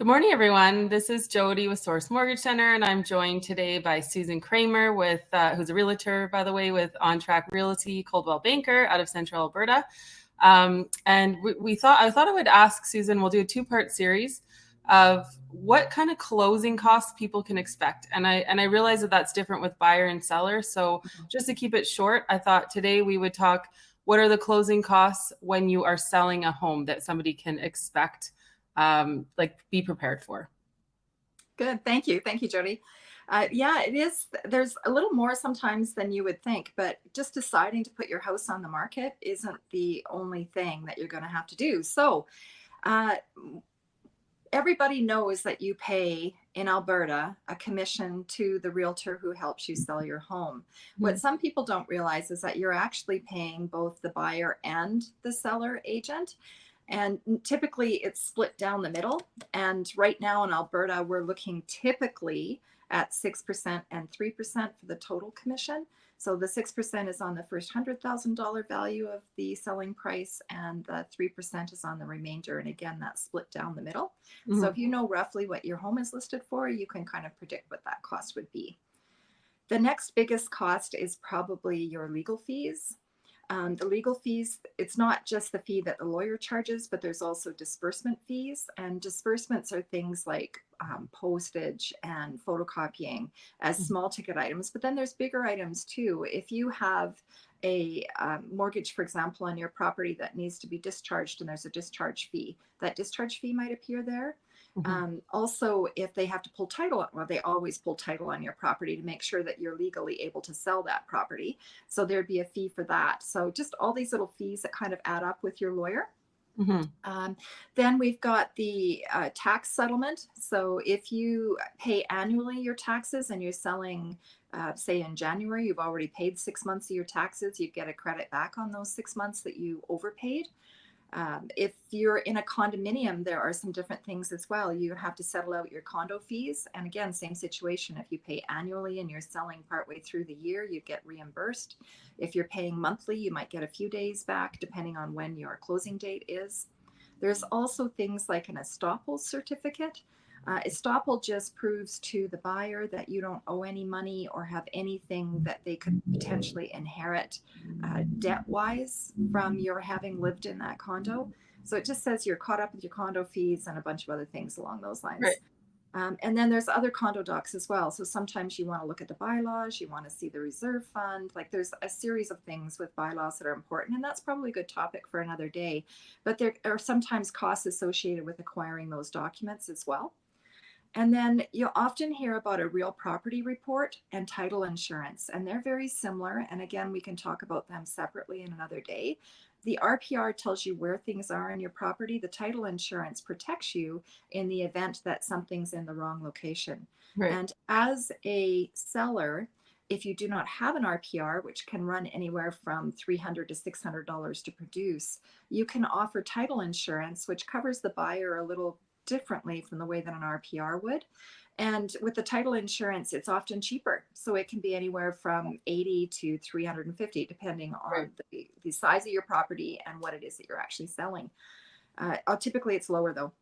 Good morning, everyone. This is Jodi with Source Mortgage Center, and I'm joined today by Susan Kramer, who's a realtor, by the way, with On Track Realty, Coldwell Banker, out of Central Alberta. And I thought I would ask Susan. We'll do a two-part series of what kind of closing costs people can expect, and I realize that that's different with buyer and seller. So just to keep it short, I thought today we would talk what are the closing costs when you are selling a home that somebody can expect. Be prepared for. Good. Thank you. Thank you, Jodi. Yeah, it is. There's a little more sometimes than you would think, but just deciding to put your house on the market isn't the only thing that you're going to have to do. So everybody knows that you pay in Alberta a commission to the realtor who helps you sell your home. What some people don't realize is that you're actually paying both the buyer and the seller agent. And typically it's split down the middle. And right now in Alberta, we're looking typically at 6% and 3% for the total commission. So the 6% is on the first $100,000 value of the selling price, and the 3% is on the remainder. And again, that's split down the middle. So if you know roughly what your home is listed for, you can kind of predict what that cost would be. The next biggest cost is probably your legal fees. The legal fees, it's not just the fee that the lawyer charges, but there's also disbursement fees. And disbursements are things like postage and photocopying as small ticket items. But then there's bigger items too. If you have a mortgage, for example, on your property that needs to be discharged and there's a discharge fee, that discharge fee might appear there. Also, if they have to pull title, well, they always pull title on your property to make sure that you're legally able to sell that property. So there'd be a fee for that. So just all these little fees that kind of add up with your lawyer. Then we've got the tax settlement. So if you pay annually your taxes and you're selling, say in January, you've already paid 6 months of your taxes, you get a credit back on those 6 months that you overpaid. If you're in a condominium, there are some different things as well. You have to settle out your condo fees. And again, same situation. If you pay annually and you're selling partway through the year, you get reimbursed. If you're paying monthly, you might get a few days back depending on when your closing date is. There's also things like an estoppel certificate. Estoppel just proves to the buyer that you don't owe any money or have anything that they could potentially inherit debt-wise from your having lived in that condo. So it just says you're caught up with your condo fees and a bunch of other things along those lines. Right. And then there's other condo docs as well. So sometimes you want to look at the bylaws, you want to see the reserve fund. Like there's a series of things with bylaws that are important, and that's probably a good topic for another day. But there are sometimes costs associated with acquiring those documents as well. And then you'll often hear about a real property report and title insurance, and they're very similar. And again, we can talk about them separately in another day. The RPR tells you where things are in your property. The title insurance protects you in the event that something's in the wrong location. Right. And as a seller, if you do not have an RPR, which can run anywhere from $300 to $600 to produce, you can offer title insurance, which covers the buyer a little differently from the way that an RPR would. And with the title insurance, it's often cheaper. So it can be anywhere from $80 to $350, depending on the size of your property and what it is that you're actually selling. Typically, it's lower though.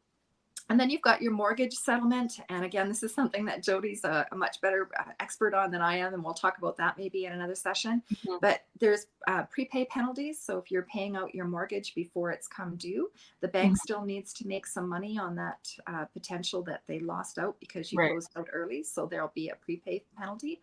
And then you've got your mortgage settlement. And again, this is something that Jodi's a much better expert on than I am. And we'll talk about that maybe in another session. But there's prepay penalties. So if you're paying out your mortgage before it's come due, the bank still needs to make some money on that potential that they lost out because you closed out early. So there'll be a prepay penalty.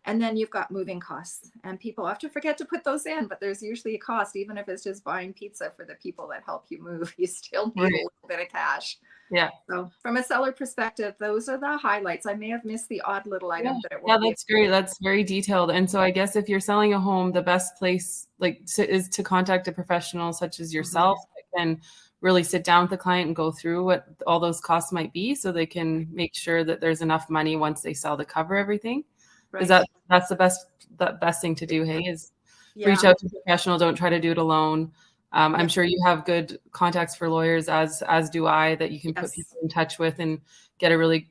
And then you've got moving costs, and people often forget to put those in, but there's usually a cost, even if it's just buying pizza for the people that help you move, you still need a little bit of cash. Yeah. So from a seller perspective, those are the highlights. I may have missed the odd little item, but it won't. Yeah, that's great. That's very detailed. And so I guess if you're selling a home, the best place is to contact a professional such as yourself that can really sit down with the client and go through what all those costs might be, so they can make sure that there's enough money once they sell to cover everything. Right. That's the best thing to do, hey, is reach out to a professional. Don't try to do it alone. I'm sure you have good contacts for lawyers, as do I, that you can put people in touch with and get a really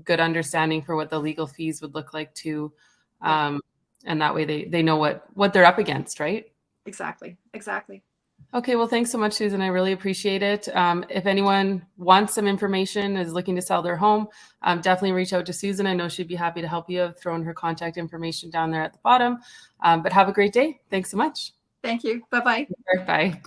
good understanding for what the legal fees would look like too. And that way they know what they're up against, right? Exactly. Okay, well, thanks so much, Susan. I really appreciate it. If anyone wants some information, is looking to sell their home, definitely reach out to Susan. I know she'd be happy to help you. I've thrown her contact information down there at the bottom. But have a great day. Thanks so much. Thank you. Bye-bye. Bye.